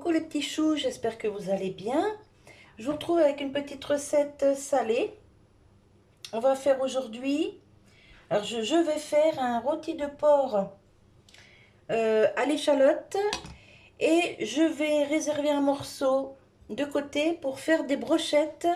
Coucou les petits choux, j'espère que vous allez bien. Je vous retrouve avec une petite recette salée. On va faire aujourd'hui, alors je vais faire un rôti de porc à l'échalote et je vais réserver un morceau de côté pour faire des brochettes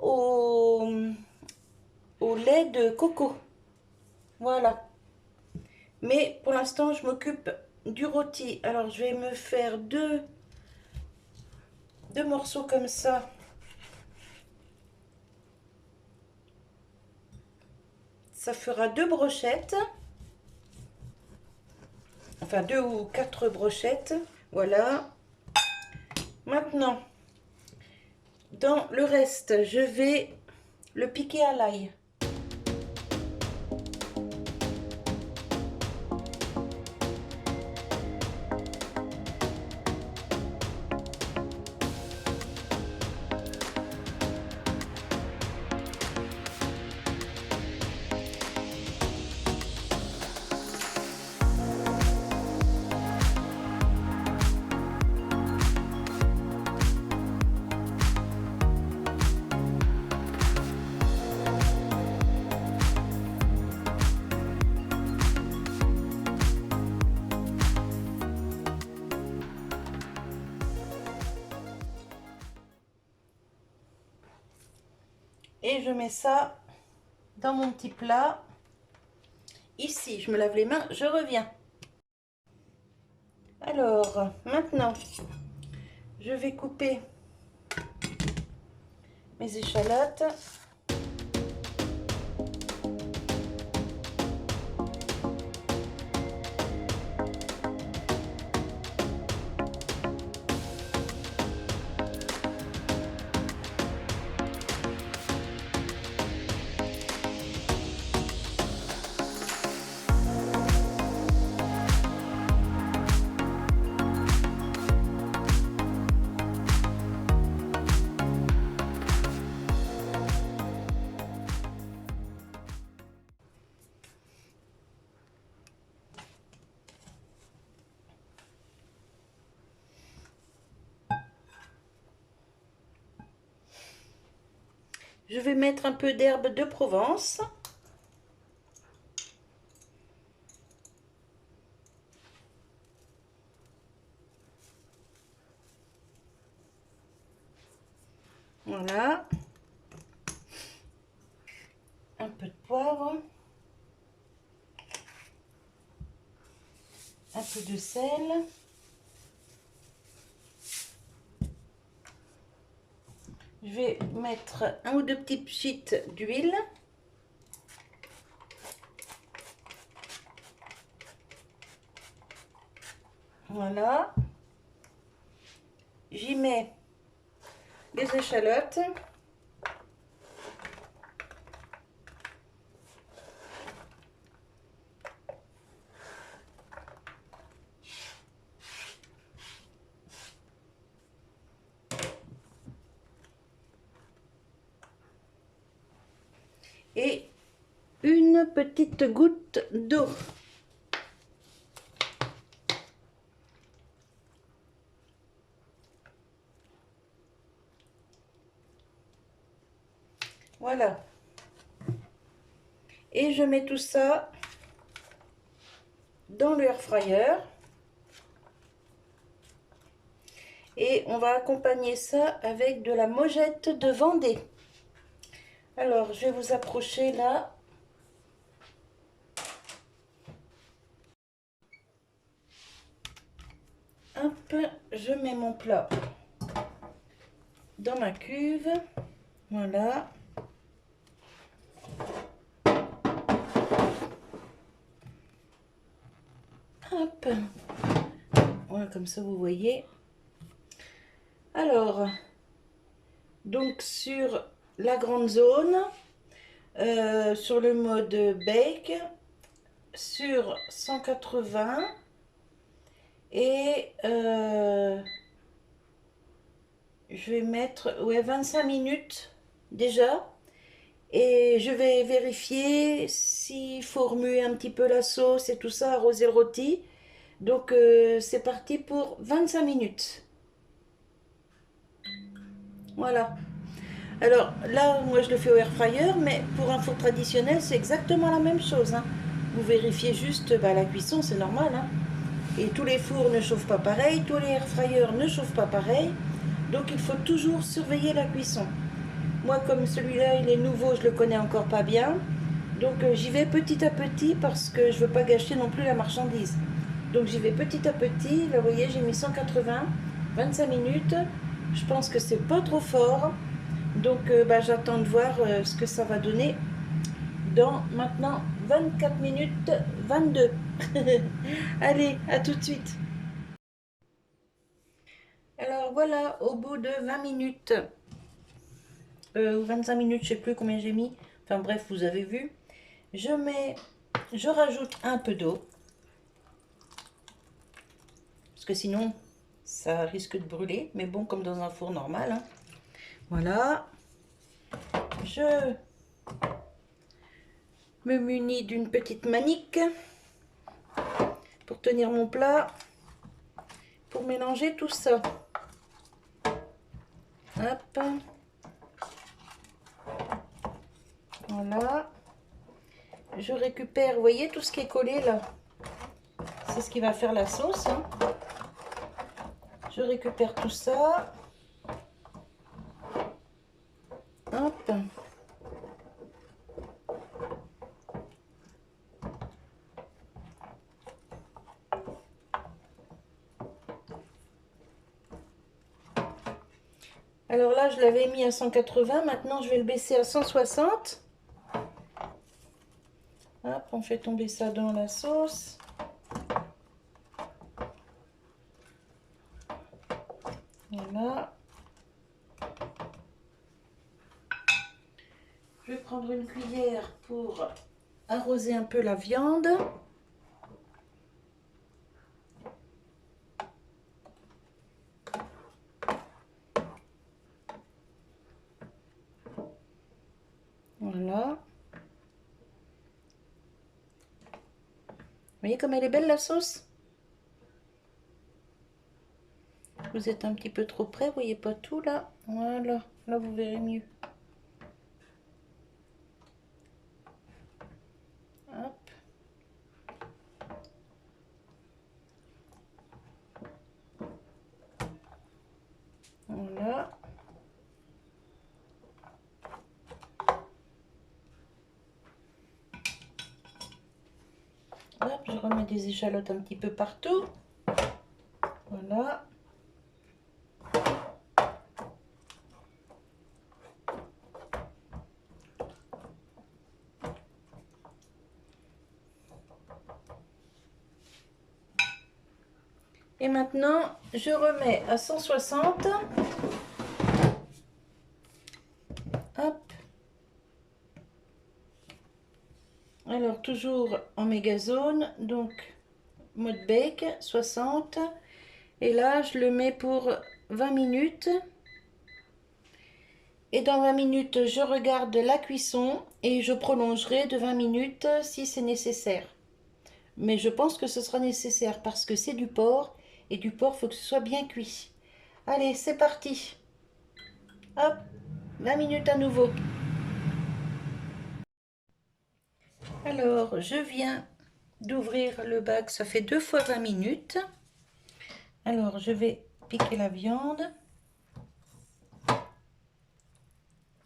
au, au lait de coco. Voilà. Mais pour l'instant, je m'occupe du rôti. Alors je vais me faire deux morceaux comme ça. Ça fera deux brochettes, enfin 2 ou 4 brochettes. Voilà. Maintenant, dans le reste, je vais le piquer à l'ail. Et je mets ça dans mon petit plat. Ici, je me lave les mains, je reviens. Alors, maintenant, je vais couper mes échalotes. Je vais mettre un peu d'herbe de Provence. Voilà. Un peu de poivre. Un peu de sel. Je vais mettre 1 ou 2 petites pchites d'huile. Voilà. J'y mets les échalotes. Et une petite goutte d'eau. Voilà. Et je mets tout ça dans le air fryer. Et on va accompagner ça avec de la mojette de Vendée. Alors, je vais vous approcher là. Hop, je mets mon plat dans ma cuve. Voilà. Hop. Voilà, comme ça vous voyez. Alors, donc sur la grande zone, sur le mode bake, sur 180 et je vais mettre 25 minutes déjà. Et je vais vérifier s'il faut remuer un petit peu la sauce et tout ça, arroser le rôti. Donc c'est parti pour 25 minutes. Voilà. Alors là, moi je le fais au air fryer, mais pour un four traditionnel, c'est exactement la même chose, hein. Vous vérifiez juste la cuisson, c'est normal, hein. Et tous les fours ne chauffent pas pareil, tous les air fryers ne chauffent pas pareil. Donc il faut toujours surveiller la cuisson. Moi, comme celui-là, il est nouveau, je le connais encore pas bien. Donc j'y vais petit à petit parce que je veux pas gâcher non plus la marchandise. Donc j'y vais petit à petit. Là, vous voyez, j'ai mis 180, 25 minutes. Je pense que c'est pas trop fort. Donc j'attends de voir ce que ça va donner dans maintenant 24 minutes 22. Allez, à tout de suite. Alors voilà, au bout de 20 minutes, ou 25 minutes, je sais plus combien j'ai mis. Enfin bref, vous avez vu. Je rajoute un peu d'eau. Parce que sinon, ça risque de brûler. Mais bon, comme dans un four normal, hein. Voilà. Je me munis d'une petite manique pour tenir mon plat, pour mélanger tout ça. Hop. Voilà. Je récupère, vous voyez, tout ce qui est collé là. C'est ce qui va faire la sauce, hein. Je récupère tout ça. Hop. Alors là, je l'avais mis à 180. Maintenant, je vais le baisser à 160. Hop, on fait tomber ça dans la sauce. Voilà. Je vais prendre une cuillère pour arroser un peu la viande. Voilà. Vous voyez comme elle est belle la sauce? Vous êtes un petit peu trop près, vous voyez pas tout là. Voilà, là vous verrez mieux. Hop. Voilà. Hop, je remets des échalotes un petit peu partout. Voilà. Et maintenant, je remets à 160. Hop. Alors, toujours en mégazone, donc mode bake, 60. Et là, je le mets pour 20 minutes. Et dans 20 minutes, je regarde la cuisson et je prolongerai de 20 minutes si c'est nécessaire. Mais je pense que ce sera nécessaire parce que c'est du porc et du porc, il faut que ce soit bien cuit. Allez, c'est parti. Hop, 20 minutes à nouveau. Alors, je viens d'ouvrir le bac, ça fait 2 fois 20 minutes. Alors, je vais piquer la viande.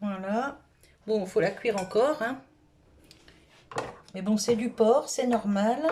Voilà. Bon, il faut la cuire encore, hein. Mais bon, c'est du porc, c'est normal.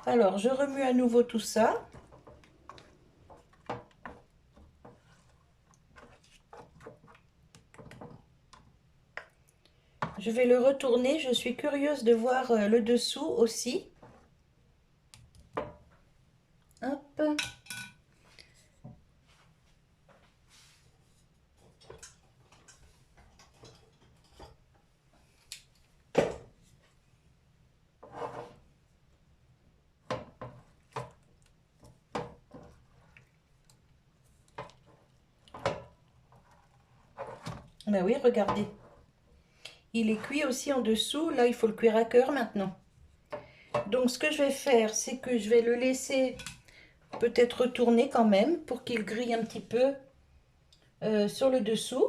Alors, je remue à nouveau tout ça. Je vais le retourner. Je suis curieuse de voir le dessous aussi. Hop. Ben oui, regardez. Il est cuit aussi en dessous. Là, il faut le cuire à cœur maintenant. Donc, ce que je vais faire, c'est que je vais le laisser peut-être retourner quand même pour qu'il grille un petit peu sur le dessous.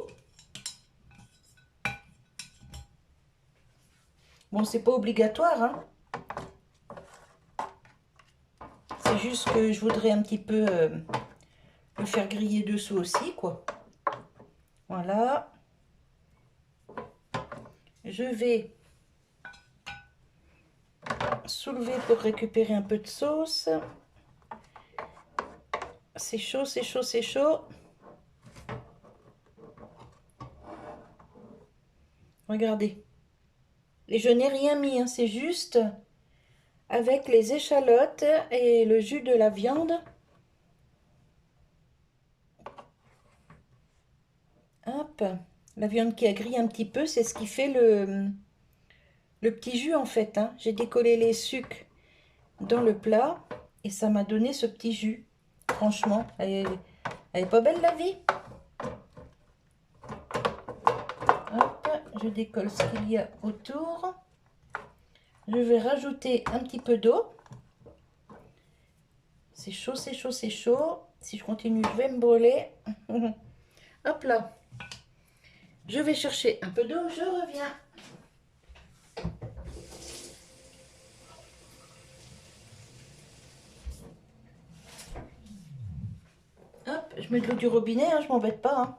Bon, c'est pas obligatoire, hein. C'est juste que je voudrais un petit peu le faire griller dessous aussi, quoi. Voilà. Je vais soulever pour récupérer un peu de sauce. C'est chaud, c'est chaud, c'est chaud. Regardez. Et je n'ai rien mis, hein, c'est juste avec les échalotes et le jus de la viande. Hop. La viande qui a grillé un petit peu, c'est ce qui fait le petit jus en fait, hein. J'ai décollé les sucres dans le plat et ça m'a donné ce petit jus. Franchement, elle est pas belle la vie. Hop, je décolle ce qu'il y a autour. Je vais rajouter un petit peu d'eau. C'est chaud, c'est chaud, c'est chaud. Si je continue, je vais me brûler. Hop là. Je vais chercher un peu d'eau, je reviens. Hop, je mets de l'eau du robinet, hein, je m'embête pas, hein.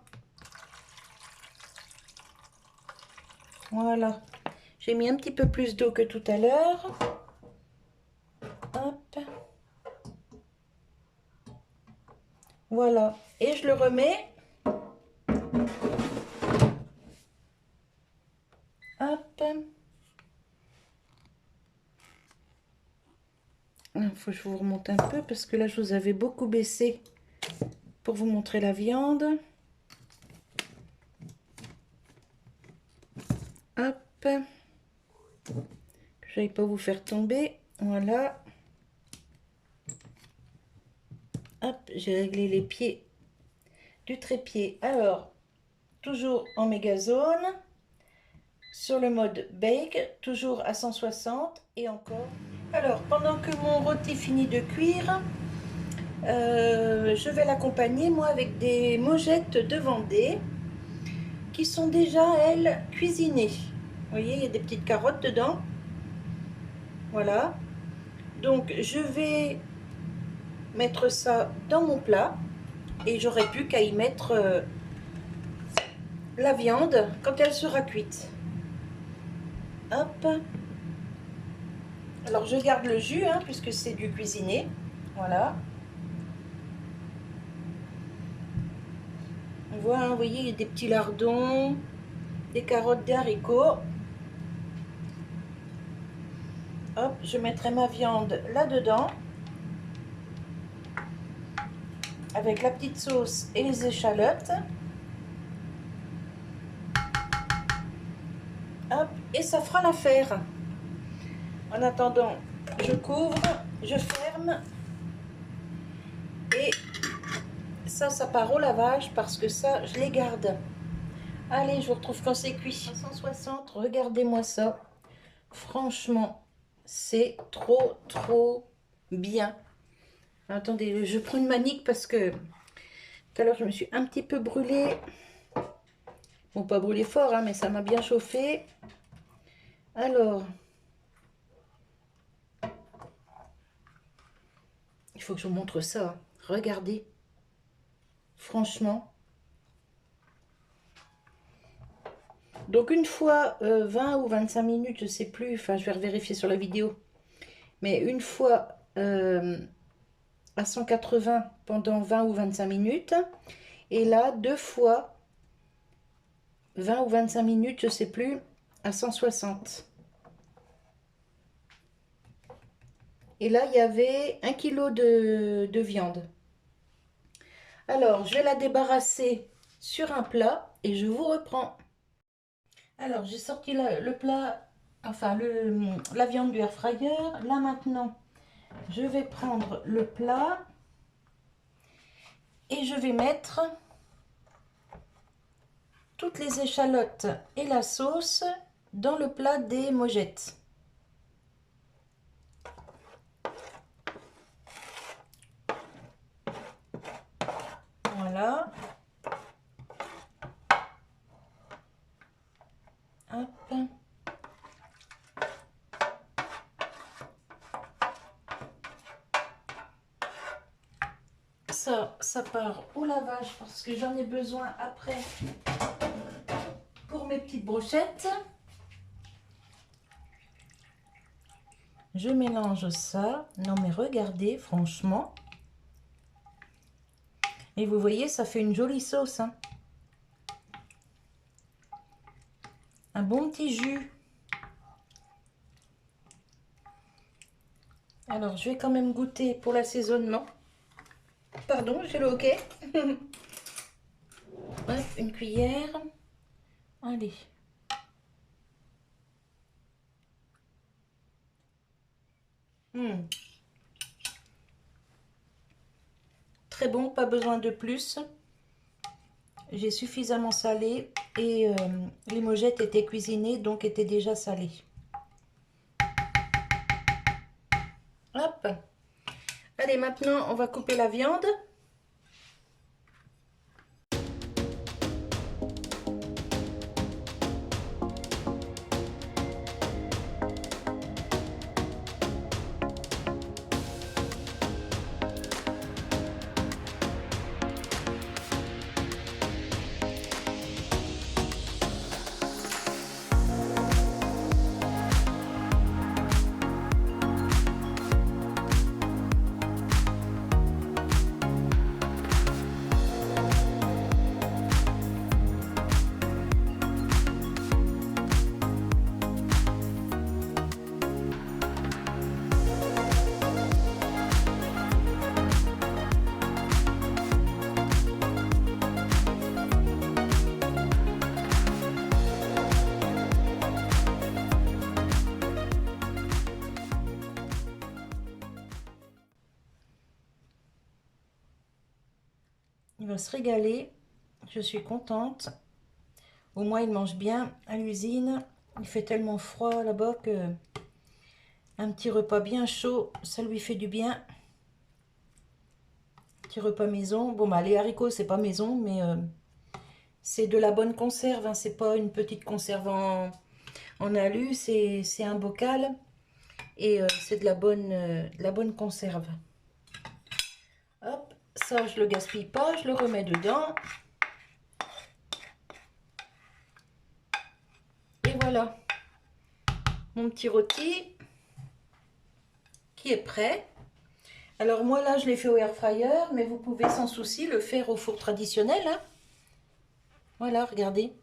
Voilà. J'ai mis un petit peu plus d'eau que tout à l'heure. Hop. Voilà. Et je le remets. Hop. Il faut que je vous remonte un peu parce que là, je vous avais beaucoup baissé pour vous montrer la viande. Hop. Que je n'aille pas vous faire tomber. Voilà. Hop, j'ai réglé les pieds du trépied. Alors, toujours en mégazone, sur le mode bake, toujours à 160 et encore. Alors, pendant que mon rôti finit de cuire, je vais l'accompagner, moi, avec des mogettes de Vendée qui sont déjà, elles, cuisinées. Vous voyez, il y a des petites carottes dedans. Voilà. Donc, je vais mettre ça dans mon plat et j'aurai plus qu'à y mettre la viande quand elle sera cuite. Hop. Alors, je garde le jus, hein, puisque c'est du cuisiné. Voilà. On voit, hein, vous voyez, il y a des petits lardons, des carottes, des haricots. Hop, je mettrai ma viande là-dedans. Avec la petite sauce et les échalotes. Hop, et ça fera l'affaire. En attendant, je couvre, je ferme. Et ça part au lavage parce que ça, je les garde. Allez, je vous retrouve quand c'est cuit. 160, regardez-moi ça. Franchement, c'est trop bien. Attendez, je prends une manique parce que tout à l'heure, je me suis un petit peu brûlée. Bon, pas brûlée fort, hein, mais ça m'a bien chauffé. Alors, il faut que je vous montre ça, hein. Regardez. Franchement. Donc, une fois 20 ou 25 minutes, je sais plus. Enfin, je vais vérifier sur la vidéo. Mais une fois à 180 pendant 20 ou 25 minutes. Et là, deux fois 20 ou 25 minutes, je sais plus, à 160. Et là, il y avait 1 kg de viande. Alors, je vais la débarrasser sur un plat et je vous reprends. Alors, j'ai sorti le plat, enfin la viande du air fryer. Là, maintenant, je vais prendre le plat et je vais mettre toutes les échalotes et la sauce dans le plat des mogettes. Voilà. Ça part au lavage parce que j'en ai besoin après pour mes petites brochettes. Je mélange ça. Non mais regardez, franchement. Et vous voyez, ça fait une jolie sauce, hein. Un bon petit jus. Alors, je vais quand même goûter pour l'assaisonnement. Pardon, j'ai le hoquet. Hop, une cuillère. Allez. Très bon, pas besoin de plus. J'ai suffisamment salé et les mojettes étaient cuisinées, donc étaient déjà salées. Hop. Allez, maintenant, on va couper la viande. Il va se régaler. Je suis contente. Au moins, il mange bien à l'usine. Il fait tellement froid là-bas que un petit repas bien chaud, ça lui fait du bien. Petit repas maison. Bon, bah, les haricots, c'est pas maison, mais c'est de la bonne conserve. Hein. C'est pas une petite conserve en alu. C'est un bocal. Et c'est de la bonne conserve. Hop, ça, je le gaspille pas. Je le remets dedans. Et voilà. Mon petit rôti qui est prêt. Alors moi là je l'ai fait au air fryer, mais vous pouvez sans souci le faire au four traditionnel. Hein. Voilà, regardez.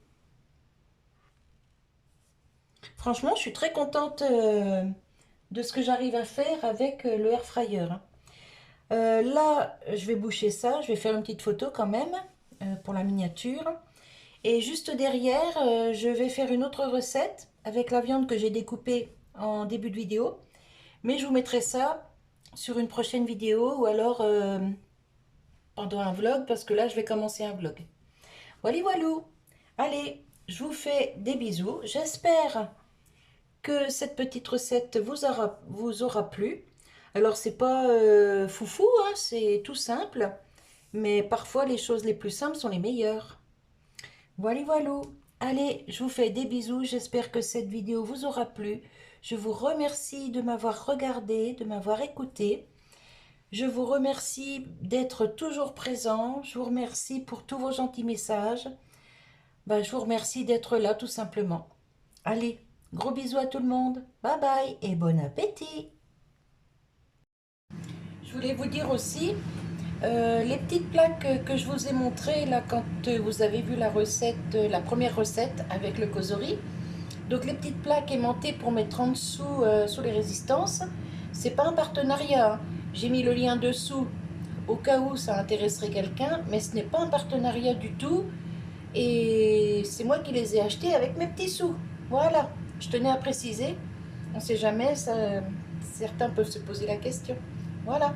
Franchement, je suis très contente de ce que j'arrive à faire avec le air fryer. Hein. Là, je vais boucher ça, je vais faire une petite photo quand même pour la miniature. Et juste derrière, je vais faire une autre recette avec la viande que j'ai découpée en début de vidéo. Mais je vous mettrai ça sur une prochaine vidéo ou alors pendant un vlog parce que là, je vais commencer un vlog. Voilà, voilou. Allez, je vous fais des bisous. J'espère que cette petite recette vous aura plu. Alors, c'est pas foufou, hein, c'est tout simple. Mais parfois, les choses les plus simples sont les meilleures. Voilà, voilou. Allez, je vous fais des bisous. J'espère que cette vidéo vous aura plu. Je vous remercie de m'avoir regardé, de m'avoir écouté. Je vous remercie d'être toujours présent. Je vous remercie pour tous vos gentils messages. Je vous remercie d'être là tout simplement. Allez, gros bisous à tout le monde. Bye bye et bon appétit. Je voulais vous dire aussi, les petites plaques que je vous ai montrées là quand vous avez vu la recette, la première recette avec le causerie. Donc les petites plaques aimantées pour mettre en dessous sous les résistances, c'est pas un partenariat. Hein. J'ai mis le lien dessous au cas où ça intéresserait quelqu'un, mais ce n'est pas un partenariat du tout. Et c'est moi qui les ai achetés avec mes petits sous. Voilà, je tenais à préciser. On ne sait jamais, certains peuvent se poser la question. Voilà.